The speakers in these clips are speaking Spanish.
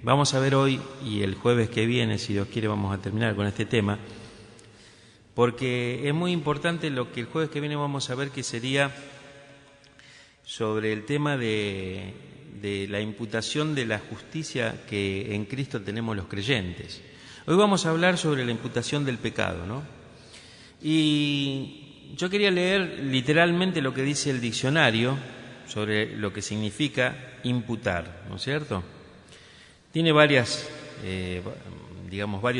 vamos a ver hoy y el jueves que viene, si Dios quiere, vamos a terminar con este tema, porque es muy importante lo que el jueves que viene vamos a ver, que sería sobre el tema de la imputación de la justicia que en Cristo tenemos los creyentes. Hoy vamos a hablar sobre la imputación del pecado, ¿no? Y yo quería leer literalmente lo que dice el diccionario sobre lo que significa imputar, ¿no es cierto? Tiene varios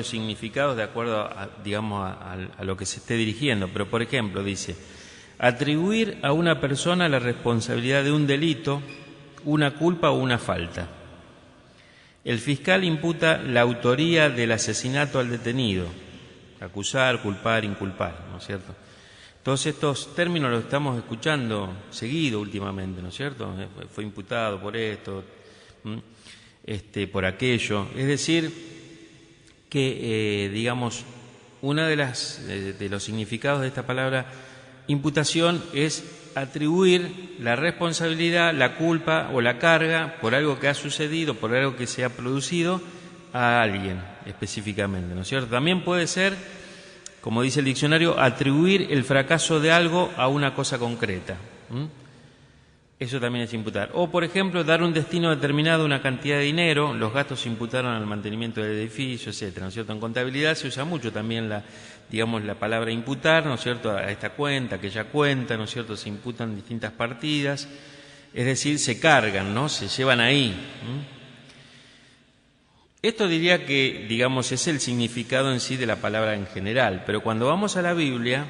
significados de acuerdo a lo que se esté dirigiendo, pero por ejemplo dice: atribuir a una persona la responsabilidad de un delito, una culpa o una falta. El fiscal imputa la autoría del asesinato al detenido, acusar, culpar, inculpar, ¿no es cierto? Todos estos términos los estamos escuchando seguido últimamente, ¿no es cierto? Fue imputado por esto, por aquello. Es decir, que, una de los significados de esta palabra imputación es atribuir la responsabilidad, la culpa o la carga por algo que ha sucedido, por algo que se ha producido a alguien específicamente, ¿no es cierto? También puede ser, como dice el diccionario, atribuir el fracaso de algo a una cosa concreta. Eso también es imputar. O, por ejemplo, dar un destino determinado, una cantidad de dinero, los gastos se imputaron al mantenimiento del edificio, etcétera, ¿no es cierto? En contabilidad se usa mucho también la palabra imputar, ¿no es cierto?, a esta cuenta, aquella cuenta, ¿no es cierto?, se imputan distintas partidas, es decir, se cargan, ¿no?, se llevan ahí. Esto diría que, es el significado en sí de la palabra en general, pero cuando vamos a la Biblia,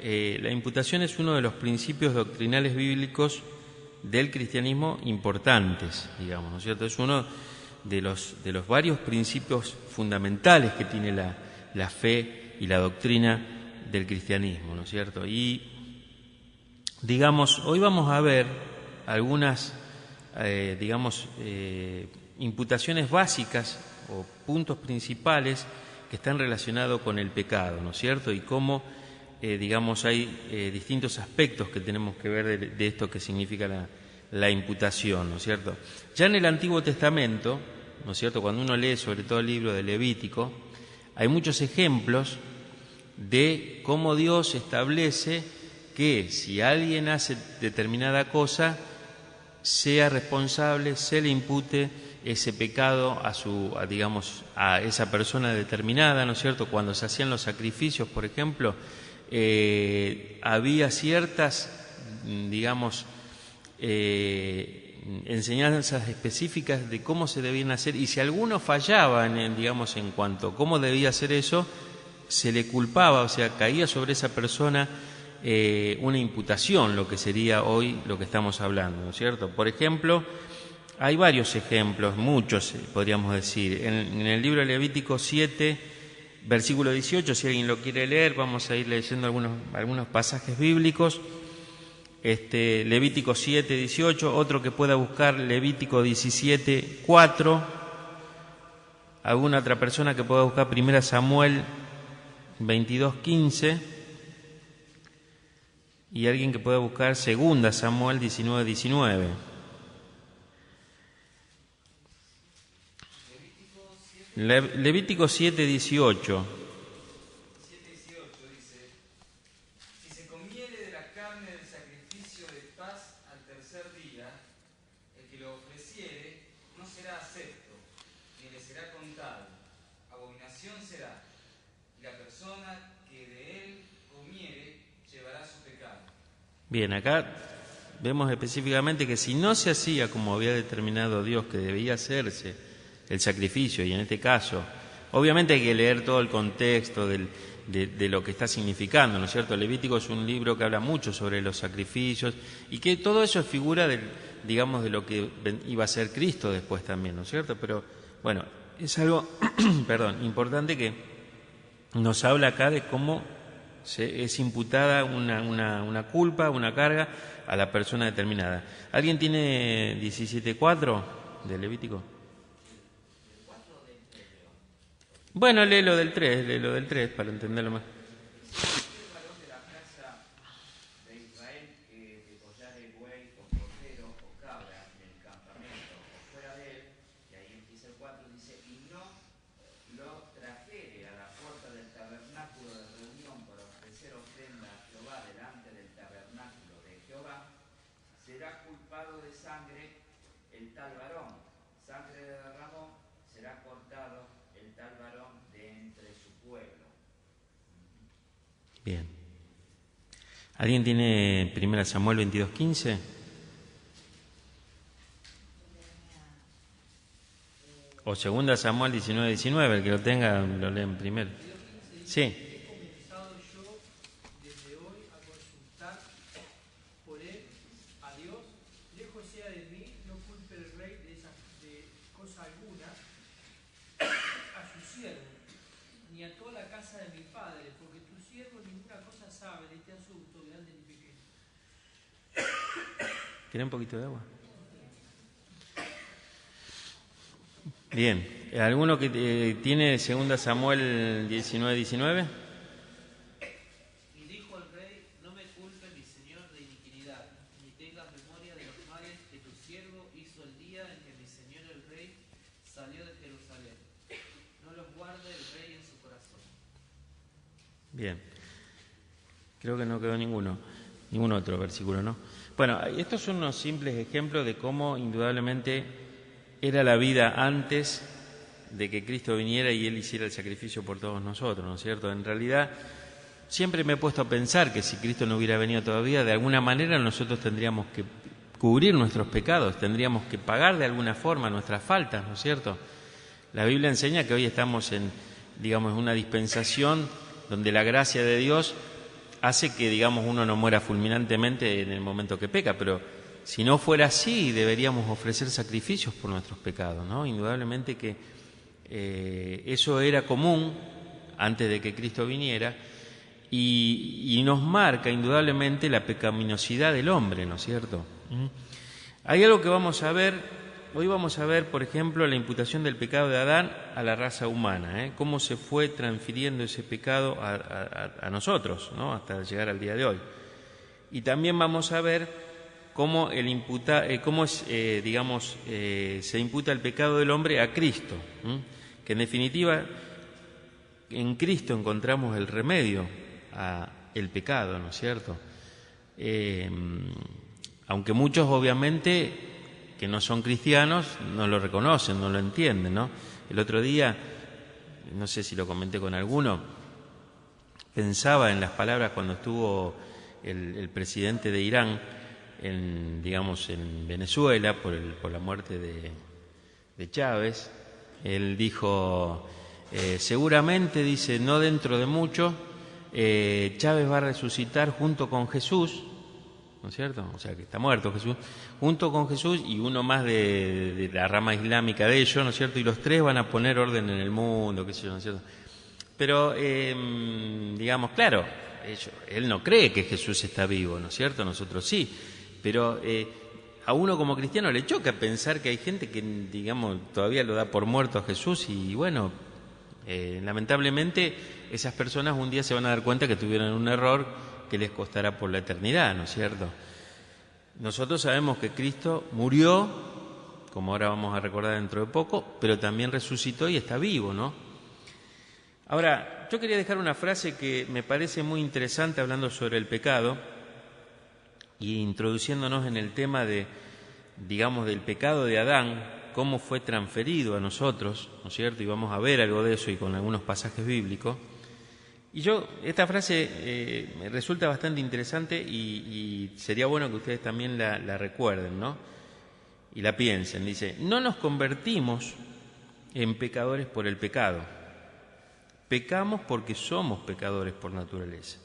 la imputación es uno de los principios doctrinales bíblicos del cristianismo importantes, ¿no es cierto? Es uno de los varios principios fundamentales que tiene la fe y la doctrina del cristianismo, ¿no es cierto? Y, hoy vamos a ver algunas, imputaciones básicas o puntos principales que están relacionados con el pecado, ¿no es cierto? Y cómo hay distintos aspectos que tenemos que ver de esto que significa la imputación, ¿no es cierto? Ya en el Antiguo Testamento, ¿no es cierto?, cuando uno lee sobre todo el libro de Levítico, hay muchos ejemplos de cómo Dios establece que si alguien hace determinada cosa, sea responsable, se le impute ese pecado a esa persona determinada, ¿no es cierto? Cuando se hacían los sacrificios, por ejemplo, había ciertas, enseñanzas específicas de cómo se debían hacer, y si alguno fallaba en cuanto a cómo debía hacer eso, se le culpaba, o sea, caía sobre esa persona una imputación, lo que sería hoy lo que estamos hablando, ¿no es cierto? Por ejemplo, hay varios ejemplos, muchos podríamos decir. En el libro de Levítico 7, versículo 18, si alguien lo quiere leer, vamos a ir leyendo algunos pasajes bíblicos. Levítico 7, 18, otro que pueda buscar Levítico 17, 4, alguna otra persona que pueda buscar 1 Samuel 22, 15, y alguien que pueda buscar 2 Samuel 19, 19. Levítico 7, 18. Bien, acá vemos específicamente que si no se hacía como había determinado Dios que debía hacerse el sacrificio, y en este caso, obviamente hay que leer todo el contexto de lo que está significando, ¿no es cierto? Levítico es un libro que habla mucho sobre los sacrificios y que todo eso es figura de lo que iba a ser Cristo después también, ¿no es cierto? Pero bueno, es algo, importante que nos habla acá de cómo es imputada una culpa, una carga a la persona determinada. ¿Alguien tiene 17.4 de Levítico? Bueno, lee lo del 3 para entenderlo más. 4 dice, y no lo trajere a la puerta del tabernáculo de reunión para ofrecer ofrenda a Jehová delante del tabernáculo de Jehová, será culpado de sangre el tal varón. Sangre derramó, será cortado el tal varón de entre su pueblo. Bien. ¿Alguien tiene 1 Samuel 22:15? O 2 Samuel 19:19, el que lo tenga lo leen primero. Sí. He comenzado yo desde hoy a consultar por él a Dios. Lejos sea de mí, no culpe el rey de cosa alguna a su siervo, ni a toda la casa de mi padre, porque tu siervo ninguna cosa sabe de este asunto, grande ni pequeño. ¿Quiere un poquito de agua? Bien. ¿Alguno que tiene 2 Samuel 19:19? Y dijo el rey, no me culpe mi señor de iniquidad, ni tengas memoria de los males que tu siervo hizo el día en que mi señor el rey salió de Jerusalén. No los guarde el rey en su corazón. Bien. Creo que no quedó ningún otro versículo, ¿no? Bueno, estos son unos simples ejemplos de cómo indudablemente era la vida antes de que Cristo viniera y Él hiciera el sacrificio por todos nosotros, ¿no es cierto? En realidad, siempre me he puesto a pensar que si Cristo no hubiera venido todavía, de alguna manera nosotros tendríamos que cubrir nuestros pecados, tendríamos que pagar de alguna forma nuestras faltas, ¿no es cierto? La Biblia enseña que hoy estamos en una dispensación donde la gracia de Dios hace que, uno no muera fulminantemente en el momento que peca, pero si no fuera así, deberíamos ofrecer sacrificios por nuestros pecados, ¿no? Indudablemente que eso era común antes de que Cristo viniera y nos marca indudablemente la pecaminosidad del hombre, ¿no es cierto? Hay algo que vamos a ver, hoy vamos a ver, por ejemplo, la imputación del pecado de Adán a la raza humana, cómo se fue transfiriendo ese pecado a nosotros, ¿no? Hasta llegar al día de hoy. Y también vamos a ver cómo se imputa el pecado del hombre a Cristo, que en definitiva en Cristo encontramos el remedio a el pecado, ¿no es cierto? Aunque muchos obviamente que no son cristianos no lo reconocen, no lo entienden, ¿no? El otro día, no sé si lo comenté con alguno, pensaba en las palabras cuando estuvo el presidente de Irán en Venezuela por la muerte de Chávez. Él dijo, seguramente, dice, no dentro de mucho, Chávez va a resucitar junto con Jesús, ¿no es cierto? O sea, que está muerto Jesús, junto con Jesús y uno más de la rama islámica de ellos, ¿no es cierto? Y los tres van a poner orden en el mundo, qué sé yo, ¿no es cierto? Pero, claro, él no cree que Jesús está vivo, ¿no es cierto? Nosotros sí, pero a uno como cristiano le choca pensar que hay gente que, todavía lo da por muerto a Jesús y, bueno, lamentablemente esas personas un día se van a dar cuenta que tuvieron un error que les costará por la eternidad, ¿no es cierto? Nosotros sabemos que Cristo murió, como ahora vamos a recordar dentro de poco, pero también resucitó y está vivo, ¿no? Ahora, yo quería dejar una frase que me parece muy interesante hablando sobre el pecado y introduciéndonos en el tema del pecado de Adán, cómo fue transferido a nosotros, ¿no es cierto? Y vamos a ver algo de eso y con algunos pasajes bíblicos. Y esta frase me resulta bastante interesante y sería bueno que ustedes también la recuerden, ¿no? Y la piensen. Dice, no nos convertimos en pecadores por el pecado. Pecamos porque somos pecadores por naturaleza.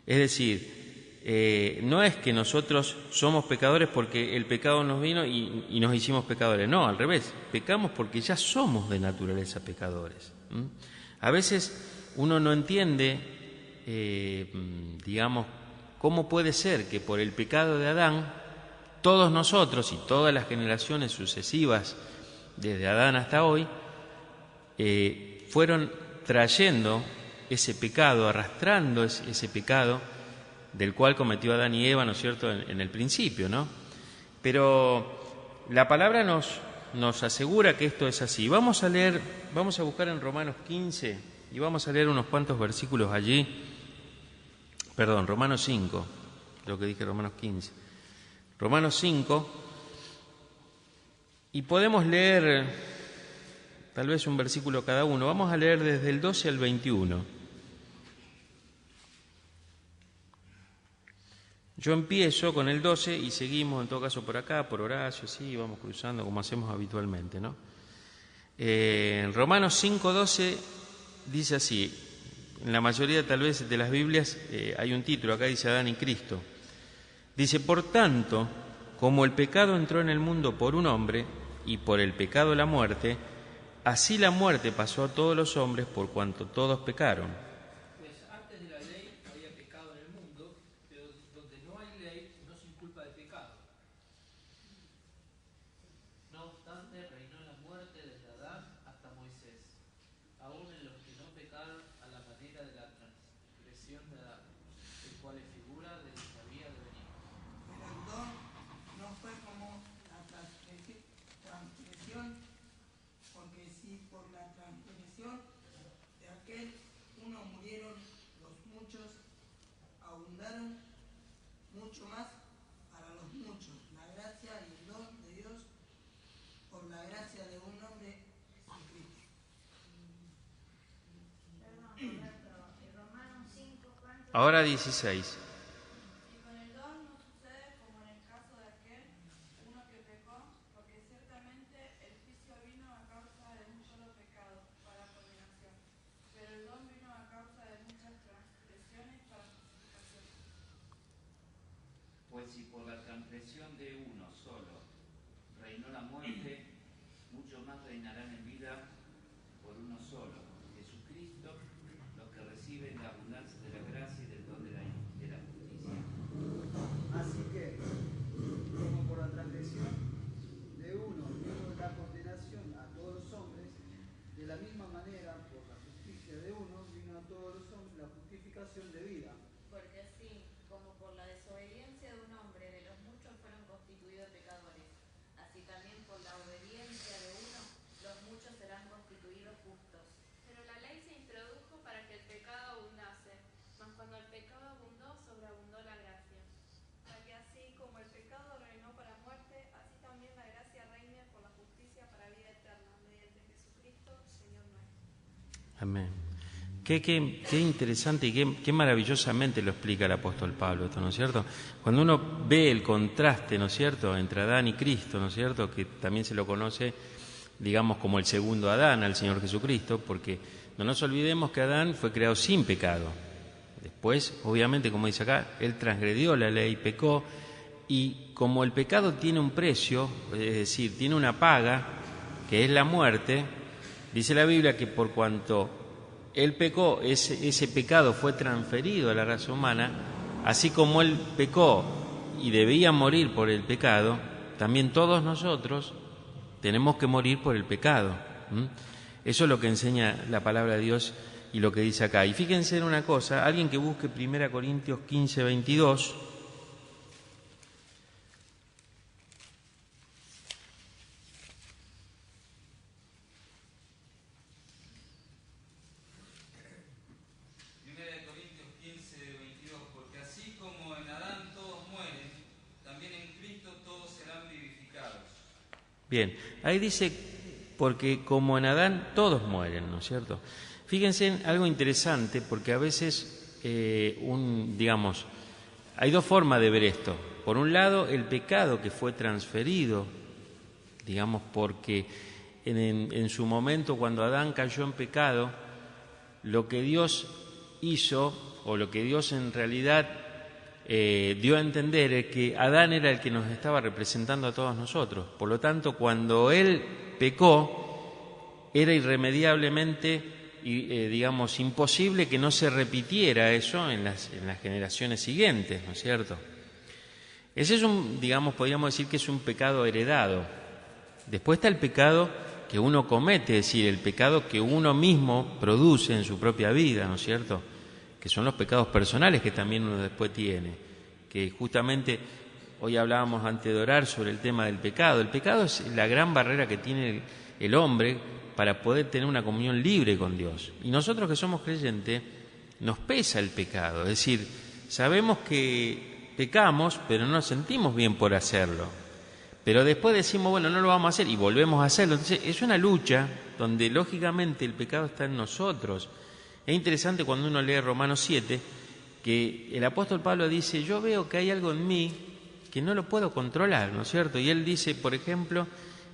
Es decir, no es que nosotros somos pecadores porque el pecado nos vino y nos hicimos pecadores. No, al revés. Pecamos porque ya somos de naturaleza pecadores. A veces uno no entiende, cómo puede ser que por el pecado de Adán, todos nosotros y todas las generaciones sucesivas, desde Adán hasta hoy, fueron trayendo ese pecado, arrastrando ese pecado del cual cometió Adán y Eva, ¿no es cierto?, en el principio, ¿no? Pero la palabra nos nos asegura que esto es así. Vamos a buscar en Romanos 15 y vamos a leer unos cuantos versículos allí. Perdón, Romanos 5, lo que dije, Romanos 15. Romanos 5, y podemos leer tal vez un versículo cada uno. Vamos a leer desde el 12 al 21. Yo empiezo con el 12 y seguimos en todo caso por acá, por Horacio, sí, vamos cruzando como hacemos habitualmente, ¿no? En Romanos 5:12 dice así, en la mayoría tal vez de las Biblias hay un título, acá dice Adán y Cristo. Dice, por tanto, como el pecado entró en el mundo por un hombre y por el pecado la muerte, así la muerte pasó a todos los hombres por cuanto todos pecaron. Pues antes de la ley había pecado en el mundo, pero donde no hay ley no se inculpa de pecado. No obstante, reinó la muerte desde Adán hasta Moisés, aun en los que no pecaron a la manera de la transgresión de Adán, el cual es figura de lo que había de venir. Pero el don no fue como la transgresión, porque si por la transgresión de aquel uno murieron los muchos, abundaron mucho más para los muchos la gracia y el don de Dios por la gracia de un hombre, Jesucristo. Perdón, Roberto, en Romanos 5, ¿cuánto? Ahora 16. Y con el don no sucede como en el caso de aquel uno que pecó, porque ciertamente el juicio vino a causa de un solo pecado para condenación, pero el don vino a causa de muchas transgresiones para justificación. Pues si por la transgresión de uno solo reinó la muerte, mucho más reinarán en vida por uno solo, Jesucristo, los que reciben la abundancia de la gracia y del don de la justicia. Así que, como por la transgresión de uno vino la condenación a todos los hombres, de la misma manera, por la justicia de uno vino a todos los hombres la justificación de vida. Porque así, como por la desobediencia de un hombre de los muchos fueron constituidos pecadores, así también por la obediencia de uno los muchos serán constituidos justos. Pero la ley se introdujo para que el pecado abundase, mas cuando el pecado abundó, sobreabundó la gracia. Para que así como el pecado reinó para muerte, así también la gracia reine por la justicia para vida eterna, mediante Jesucristo, Señor nuestro. Amén. Qué interesante y qué maravillosamente lo explica el apóstol Pablo esto, ¿no es cierto? Cuando uno ve el contraste, ¿no es cierto?, entre Adán y Cristo, ¿no es cierto?, que también se lo conoce, digamos, como el segundo Adán al Señor Jesucristo, porque no nos olvidemos que Adán fue creado sin pecado. Después, obviamente, como dice acá, él transgredió la ley, pecó, y como el pecado tiene un precio, es decir, tiene una paga, que es la muerte, dice la Biblia que por cuanto él pecó, ese pecado fue transferido a la raza humana, así como él pecó y debía morir por el pecado, también todos nosotros tenemos que morir por el pecado. Eso es lo que enseña la palabra de Dios y lo que dice acá. Y fíjense en una cosa, alguien que busque 1 Corintios 15, 22... Bien, ahí dice, porque como en Adán todos mueren, ¿no es cierto? Fíjense en algo interesante, porque a veces, digamos, hay dos formas de ver esto. Por un lado, el pecado que fue transferido, digamos, porque en su momento cuando Adán cayó en pecado, lo que Dios hizo, o lo que Dios en realidad dio a entender es que Adán era el que nos estaba representando a todos nosotros. Por lo tanto, cuando él pecó, era irremediablemente, digamos, imposible que no se repitiera eso en las generaciones siguientes, ¿no es cierto? Ese es digamos, podríamos decir que es un pecado heredado. Después está el pecado que uno comete, es decir, el pecado que uno mismo produce en su propia vida, ¿no es cierto?, que son los pecados personales que también uno después tiene, que justamente hoy hablábamos antes de orar sobre el tema del pecado. El pecado es la gran barrera que tiene el hombre para poder tener una comunión libre con Dios. Y nosotros que somos creyentes, nos pesa el pecado. Es decir, sabemos que pecamos, pero no nos sentimos bien por hacerlo. Pero después decimos, bueno, no lo vamos a hacer y volvemos a hacerlo. Entonces es una lucha donde lógicamente el pecado está en nosotros. Es interesante cuando uno lee Romanos 7, que el apóstol Pablo dice, yo veo que hay algo en mí que no lo puedo controlar, ¿no es cierto? Y él dice, por ejemplo,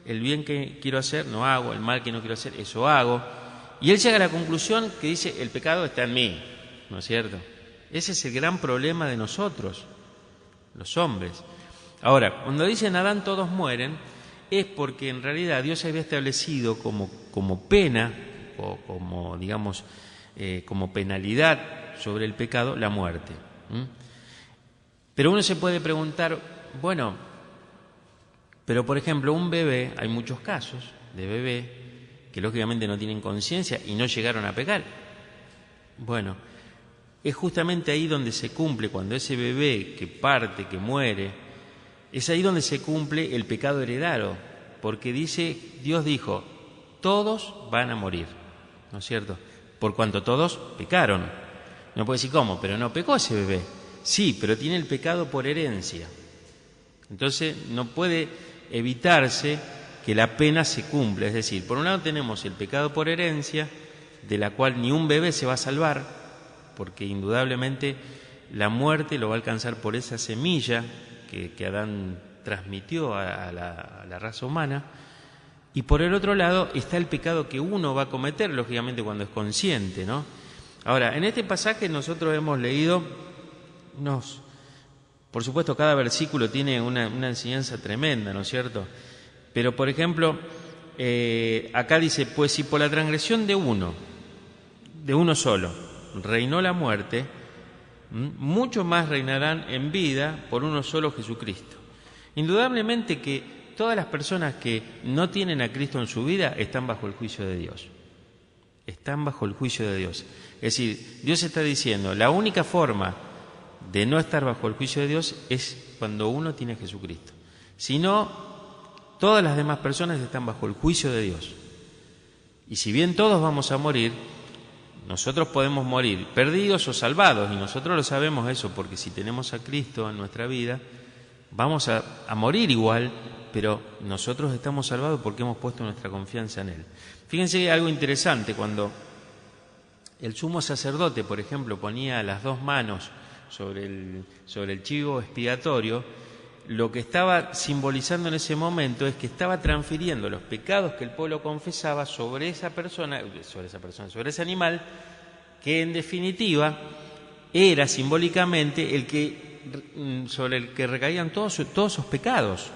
el bien que quiero hacer no hago, el mal que no quiero hacer, eso hago. Y él llega a la conclusión que dice, el pecado está en mí, ¿no es cierto? Ese es el gran problema de nosotros, los hombres. Ahora, cuando dicen Adán todos mueren, es porque en realidad Dios había establecido como pena, o como, digamos, como penalidad sobre el pecado, la muerte. Pero uno se puede preguntar, bueno, pero por ejemplo un bebé, hay muchos casos de bebé que lógicamente no tienen conciencia y no llegaron a pecar. Bueno, es justamente ahí donde se cumple, cuando ese bebé que parte, que muere, es ahí donde se cumple el pecado heredado, porque Dios dijo, todos van a morir, ¿no es cierto? Por cuanto todos pecaron. No puede decir cómo, pero no pecó ese bebé. Sí, pero tiene el pecado por herencia. Entonces no puede evitarse que la pena se cumpla. Es decir, por un lado tenemos el pecado por herencia, de la cual ni un bebé se va a salvar, porque indudablemente la muerte lo va a alcanzar por esa semilla que Adán transmitió a la raza humana. Y por el otro lado está el pecado que uno va a cometer, lógicamente cuando es consciente, ¿no? Ahora, en este pasaje nosotros hemos leído por supuesto cada versículo tiene una enseñanza tremenda, ¿no es cierto? Pero por ejemplo, acá dice, pues si por la transgresión de uno solo, reinó la muerte, mucho más reinarán en vida por uno solo, Jesucristo. Indudablemente que todas las personas que no tienen a Cristo en su vida están bajo el juicio de Dios. Están bajo el juicio de Dios. Es decir, Dios está diciendo, la única forma de no estar bajo el juicio de Dios es cuando uno tiene a Jesucristo. Si no, todas las demás personas están bajo el juicio de Dios. Y si bien todos vamos a morir, nosotros podemos morir perdidos o salvados, y nosotros lo sabemos eso, porque si tenemos a Cristo en nuestra vida, vamos a morir igual, pero nosotros estamos salvados porque hemos puesto nuestra confianza en Él. Fíjense algo interesante, cuando el sumo sacerdote, por ejemplo, ponía las dos manos sobre el chivo expiatorio, lo que estaba simbolizando en ese momento es que estaba transfiriendo los pecados que el pueblo confesaba sobre ese animal, que en definitiva era simbólicamente sobre el que recaían todos sus pecados.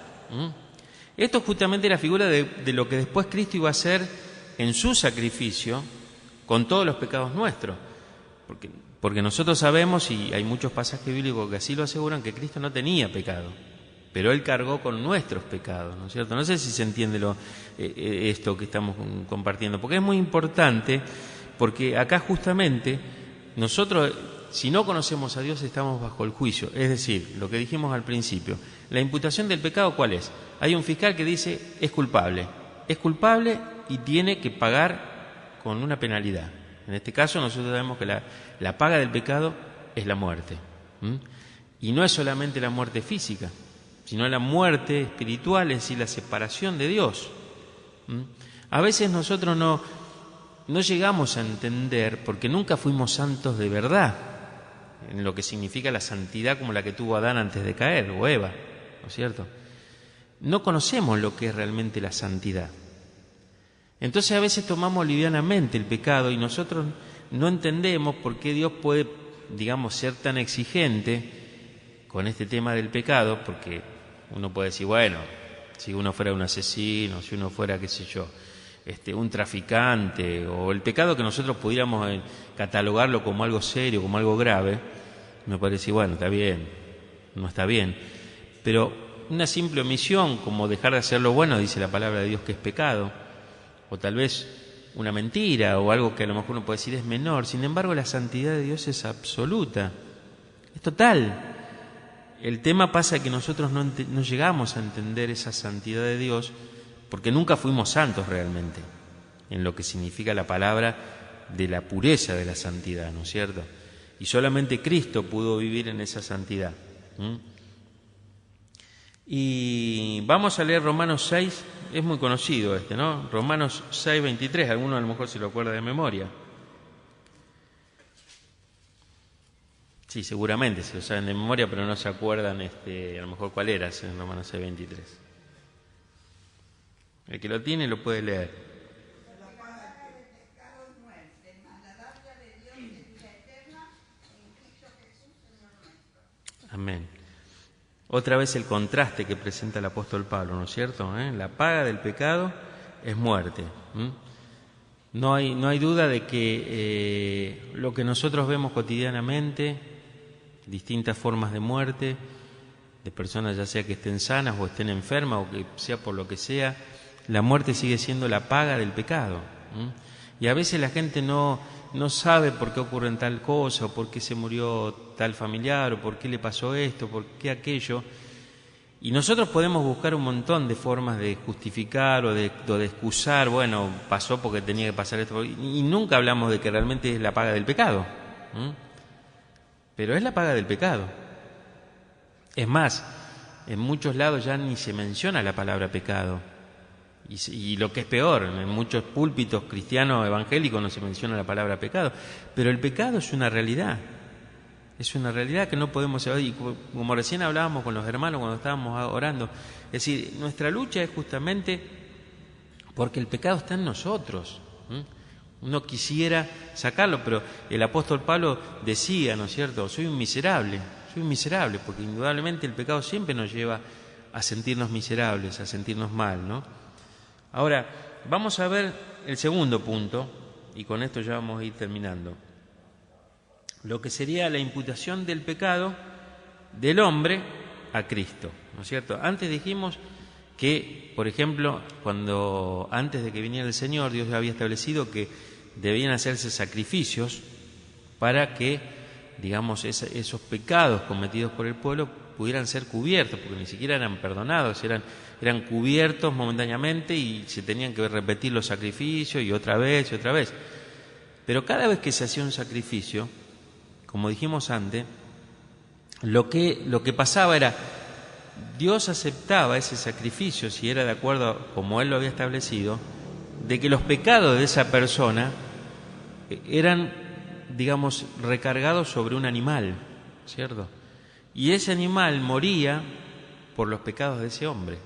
Esto justamente es la figura de lo que después Cristo iba a hacer en su sacrificio con todos los pecados nuestros. Porque nosotros sabemos, y hay muchos pasajes bíblicos que así lo aseguran, que Cristo no tenía pecado, pero Él cargó con nuestros pecados, ¿no es cierto? No sé si se entiende esto que estamos compartiendo, porque es muy importante, porque acá justamente nosotros, si no conocemos a Dios, estamos bajo el juicio. Es decir, lo que dijimos al principio, la imputación del pecado, ¿cuál es? Hay un fiscal que dice, es culpable y tiene que pagar con una penalidad. En este caso nosotros sabemos que la paga del pecado es la muerte. Y no es solamente la muerte física, sino la muerte espiritual, es decir, la separación de Dios. A veces nosotros no llegamos a entender, porque nunca fuimos santos de verdad, en lo que significa la santidad como la que tuvo Adán antes de caer, o Eva, ¿no es cierto? No conocemos lo que es realmente la santidad. Entonces a veces tomamos livianamente el pecado y nosotros no entendemos por qué Dios puede, digamos, ser tan exigente con este tema del pecado, porque uno puede decir, bueno, si uno fuera un asesino, si uno fuera, qué sé yo, un traficante, o el pecado que nosotros pudiéramos catalogarlo como algo serio, como algo grave, me parece, bueno, está bien, no está bien, pero una simple omisión, como dejar de hacer lo bueno, dice la palabra de Dios que es pecado, o tal vez una mentira o algo que a lo mejor uno puede decir es menor. Sin embargo, la santidad de Dios es absoluta, es total. El tema pasa que nosotros no llegamos a entender esa santidad de Dios porque nunca fuimos santos realmente, en lo que significa la palabra de la pureza de la santidad, ¿no es cierto? Y solamente Cristo pudo vivir en esa santidad. Y vamos a leer Romanos 6, es muy conocido este, ¿no? Romanos 6, 23, alguno a lo mejor se lo acuerda de memoria. Sí, seguramente se lo saben de memoria, pero no se acuerdan a lo mejor cuál era en Romanos 6, 23. El que lo tiene lo puede leer. Amén. Otra vez el contraste que presenta el apóstol Pablo, ¿no es cierto? La paga del pecado es muerte. No hay duda de que lo que nosotros vemos cotidianamente, distintas formas de muerte, de personas ya sea que estén sanas o estén enfermas o que sea por lo que sea, la muerte sigue siendo la paga del pecado. Y a veces la gente no sabe por qué ocurre tal cosa, o por qué se murió tal familiar, o por qué le pasó esto, por qué aquello. Y nosotros podemos buscar un montón de formas de justificar o de excusar, bueno, pasó porque tenía que pasar esto, y nunca hablamos de que realmente es la paga del pecado. Pero es la paga del pecado. Es más, en muchos lados ya ni se menciona la palabra pecado. Y lo que es peor, en muchos púlpitos cristianos evangélicos no se menciona la palabra pecado. Pero el pecado es una realidad. Es una realidad que no podemos evadir. Y como recién hablábamos con los hermanos cuando estábamos orando, es decir, nuestra lucha es justamente porque el pecado está en nosotros. Uno quisiera sacarlo, pero el apóstol Pablo decía, ¿no es cierto?, soy un miserable, porque indudablemente el pecado siempre nos lleva a sentirnos miserables, a sentirnos mal, ¿no? Ahora, vamos a ver el segundo punto, y con esto ya vamos a ir terminando. Lo que sería la imputación del pecado del hombre a Cristo, ¿no es cierto? Antes dijimos que, por ejemplo, antes de que viniera el Señor, Dios había establecido que debían hacerse sacrificios para que, digamos, esos pecados cometidos por el pueblo pudieran ser cubiertos, porque ni siquiera eran perdonados, eran cubiertos momentáneamente y se tenían que repetir los sacrificios y otra vez. Pero cada vez que se hacía un sacrificio, como dijimos antes, lo que pasaba era, Dios aceptaba ese sacrificio, si era de acuerdo a como Él lo había establecido, de que los pecados de esa persona eran, digamos, recargados sobre un animal, ¿cierto? Y ese animal moría por los pecados de ese hombre.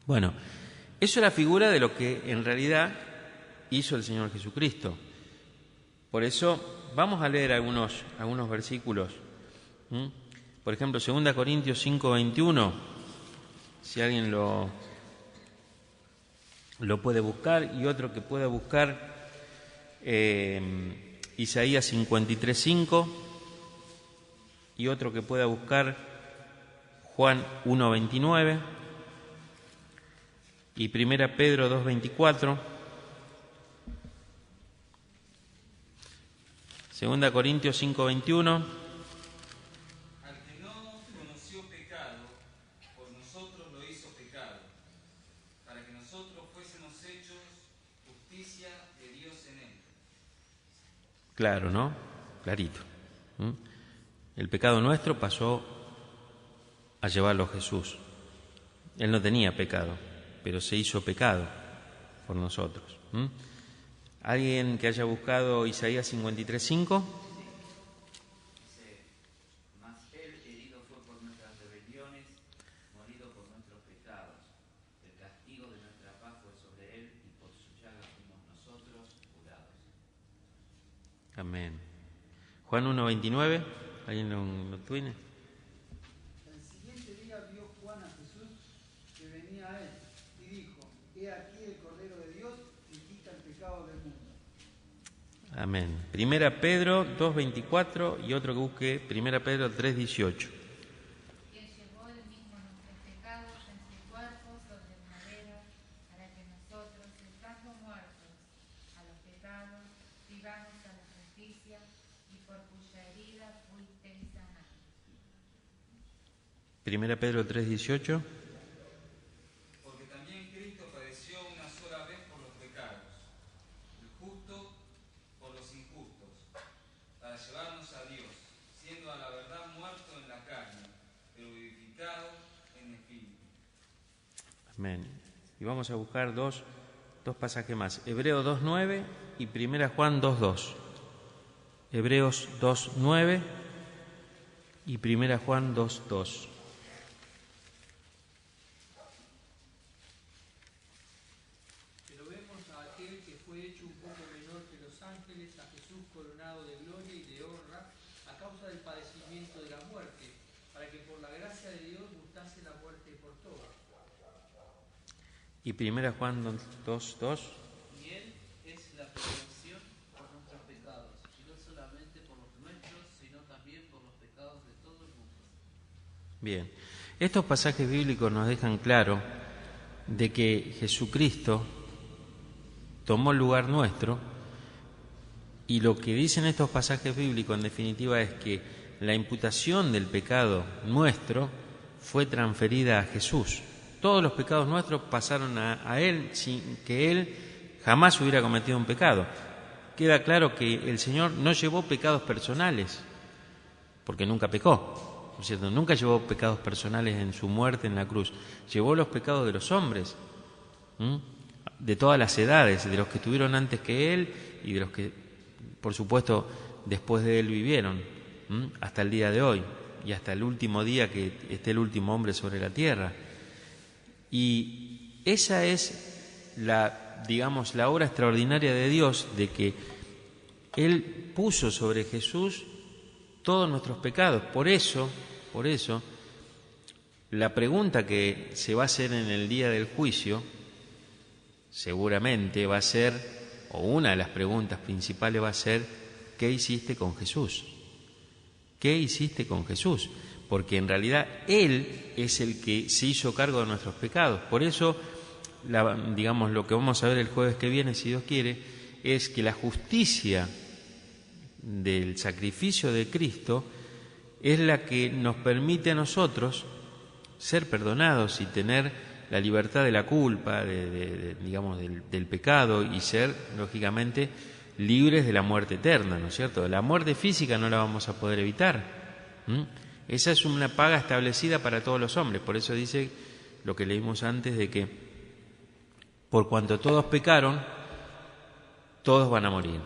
Bueno, eso es la figura de lo que en realidad hizo el Señor Jesucristo. Por eso vamos a leer algunos versículos. Por ejemplo, 2 Corintios 5:21, si alguien lo puede buscar, y otro que pueda buscar Isaías 53:5, y otro que pueda buscar Juan 1:29 y 1 Pedro 2:24, 2 Corintios 5:21. Al que no conoció pecado, por nosotros lo hizo pecado, para que nosotros fuésemos hechos justicia de Dios en él. Claro, ¿no? Clarito. El pecado nuestro pasó a llevarlo a Jesús. Él no tenía pecado, pero se hizo pecado por nosotros. ¿Alguien que haya buscado Isaías 53:5? Dice, mas él herido fue por nuestras rebeliones, molido por nuestros pecados. El castigo de nuestra paz fue sobre él, y por su llaga fuimos nosotros curados. Amén. Juan 1:29, ¿alguien lo tiene? El siguiente día vio Juan a Jesús que venía a él y dijo, he aquí el Cordero de Dios que quita el pecado del mundo. Amén. 1 Pedro 2:24 y otro que busque 1 Pedro 3:18. Quien llevó él mismo nuestros pecados en su cuerpo sobre el madero, para que nosotros, estando muertos a los pecados, vivamos a la justicia, y por cuya herida fuisteis sanados. 1 Pedro 3:18. Porque también Cristo padeció una sola vez por los pecados, el justo por los injustos, para llevarnos a Dios, siendo a la verdad muerto en la carne, pero vivificado en espíritu. Amén. Y vamos a buscar dos pasajes más. Hebreos 2:9 y 1 Juan 2:2. Hebreos 2:9 y 1 Juan 2:2. Pero vemos a aquel que fue hecho un poco menor que los ángeles, a Jesús coronado de gloria y de honra a causa del padecimiento de la muerte, para que por la gracia de Dios gustase la muerte por todos. Y 1 Juan 2:2. Y Él es la prevención por nuestros pecados, y no solamente por los nuestros, sino también por los pecados de todo el mundo. Bien, estos pasajes bíblicos nos dejan claro de que Jesucristo tomó el lugar nuestro, y lo que dicen estos pasajes bíblicos en definitiva es que la imputación del pecado nuestro fue transferida a Jesús. Todos los pecados nuestros pasaron a Él sin que Él jamás hubiera cometido un pecado. Queda claro que el Señor no llevó pecados personales, porque nunca pecó, ¿no es cierto? Nunca llevó pecados personales en su muerte en la cruz. Llevó los pecados de los hombres, de todas las edades, de los que estuvieron antes que Él y de los que, por supuesto, después de Él vivieron, hasta el día de hoy y hasta el último día que esté el último hombre sobre la tierra. Y esa es la obra extraordinaria de Dios, de que Él puso sobre Jesús todos nuestros pecados. Por eso, la pregunta que se va a hacer en el día del juicio, seguramente va a ser, o una de las preguntas principales va a ser, ¿qué hiciste con Jesús? ¿Qué hiciste con Jesús? Porque en realidad Él es el que se hizo cargo de nuestros pecados. Por eso, lo que vamos a ver el jueves que viene, si Dios quiere, es que la justicia del sacrificio de Cristo es la que nos permite a nosotros ser perdonados y tener la libertad de la culpa, del pecado, y ser, lógicamente, libres de la muerte eterna, ¿no es cierto? La muerte física no la vamos a poder evitar. Esa es una paga establecida para todos los hombres. Por eso dice lo que leímos antes, de que por cuanto todos pecaron, todos van a morir.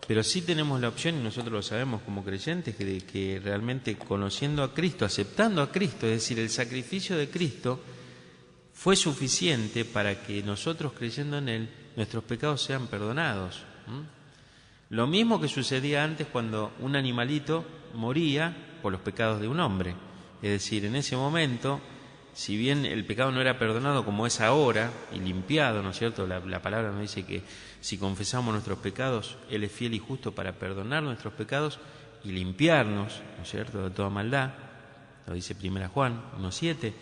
Pero sí tenemos la opción, y nosotros lo sabemos como creyentes, de que realmente conociendo a Cristo, aceptando a Cristo, es decir, el sacrificio de Cristo fue suficiente para que nosotros, creyendo en Él, nuestros pecados sean perdonados. Lo mismo que sucedía antes cuando un animalito moría por los pecados de un hombre. Es decir, en ese momento, si bien el pecado no era perdonado como es ahora y limpiado, ¿no es cierto? La palabra nos dice que si confesamos nuestros pecados, Él es fiel y justo para perdonar nuestros pecados y limpiarnos, ¿no es cierto?, de toda maldad. Lo dice 1 Juan 1:7.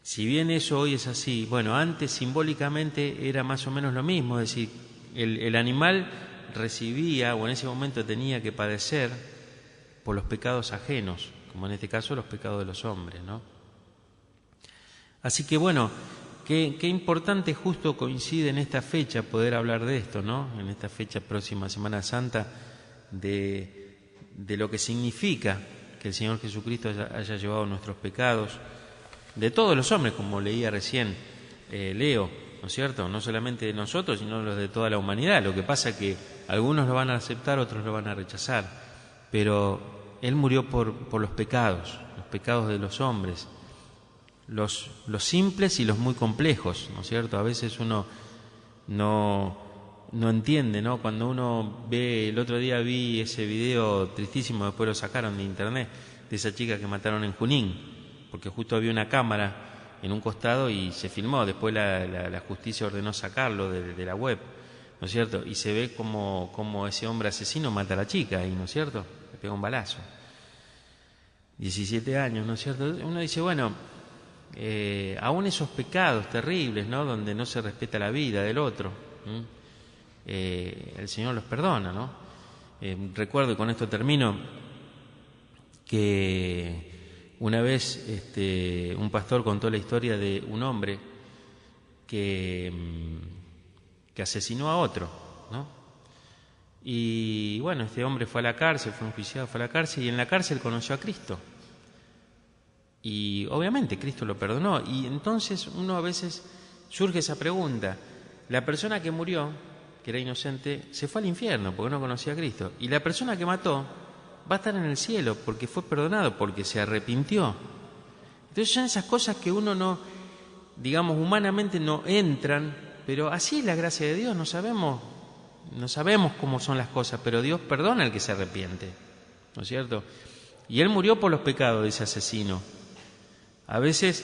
Si bien eso hoy es así, bueno, antes simbólicamente era más o menos lo mismo, es decir, el animal recibía, o en ese momento tenía que padecer por los pecados ajenos, como en este caso los pecados de los hombres, ¿no? Así que bueno, qué importante justo coincide en esta fecha poder hablar de esto, ¿no? En esta fecha próxima, Semana Santa, de lo que significa que el Señor Jesucristo haya llevado nuestros pecados, de todos los hombres, como leía recién Leo, ¿no es cierto? No solamente de nosotros, sino los de toda la humanidad. Lo que pasa es que algunos lo van a aceptar, otros lo van a rechazar, pero Él murió por los pecados de los hombres, los simples y los muy complejos, ¿no es cierto? A veces uno no entiende, ¿no? Cuando uno ve, el otro día vi ese video tristísimo, después lo sacaron de internet, de esa chica que mataron en Junín, porque justo había una cámara en un costado y se filmó. Después la justicia ordenó sacarlo de la web, ¿no es cierto? Y se ve como ese hombre asesino mata a la chica ahí, ¿no es cierto? Le pega un balazo. 17 años, ¿no es cierto? Uno dice, bueno, aún esos pecados terribles, ¿no?, donde no se respeta la vida del otro, el Señor los perdona, ¿no? Recuerdo, y con esto termino, que Una vez un pastor contó la historia de un hombre que asesinó a otro, ¿no? Y bueno, este hombre fue a la cárcel, fue enjuiciado, fue a la cárcel, y en la cárcel conoció a Cristo. Y obviamente Cristo lo perdonó. Y entonces uno a veces surge esa pregunta: la persona que murió, que era inocente, se fue al infierno porque no conocía a Cristo, y la persona que mató va a estar en el cielo porque fue perdonado, porque se arrepintió. Entonces son esas cosas que uno no, digamos, humanamente no entran, pero así es la gracia de Dios. No sabemos cómo son las cosas, pero Dios perdona al que se arrepiente, ¿no es cierto? Y Él murió por los pecados de ese asesino. A veces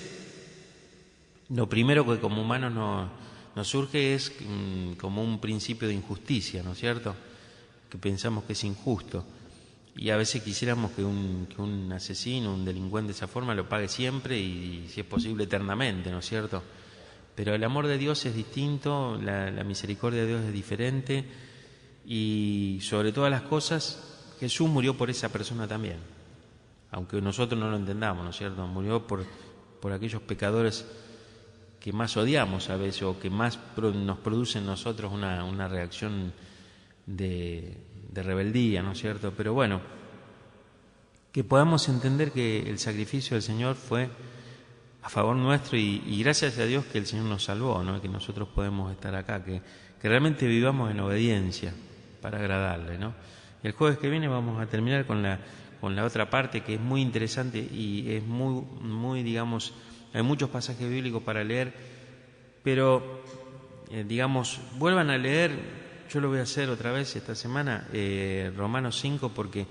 lo primero que como humanos nos surge es como un principio de injusticia, ¿no es cierto? Que pensamos que es injusto. Y a veces quisiéramos que un asesino, un delincuente de esa forma lo pague siempre y si es posible eternamente, ¿no es cierto? Pero el amor de Dios es distinto, la misericordia de Dios es diferente, y sobre todas las cosas Jesús murió por esa persona también, aunque nosotros no lo entendamos, ¿no es cierto? Murió por aquellos pecadores que más odiamos a veces, o que más nos produce en nosotros una reacción de rebeldía, ¿no es cierto? Pero bueno, que podamos entender que el sacrificio del Señor fue a favor nuestro, y gracias a Dios que el Señor nos salvó, ¿no? Que nosotros podemos estar acá, que realmente vivamos en obediencia para agradarle, ¿no? El jueves que viene vamos a terminar con la otra parte, que es muy interesante y es muy, digamos, hay muchos pasajes bíblicos para leer, pero digamos, vuelvan a leer. Yo lo voy a hacer otra vez esta semana, Romanos 5, porque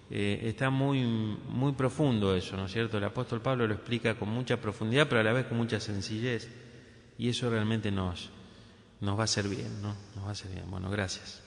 está muy profundo eso, ¿no es cierto? El apóstol Pablo lo explica con mucha profundidad, pero a la vez con mucha sencillez, y eso realmente nos va a hacer bien, ¿no? Nos va a hacer bien. Bueno, gracias.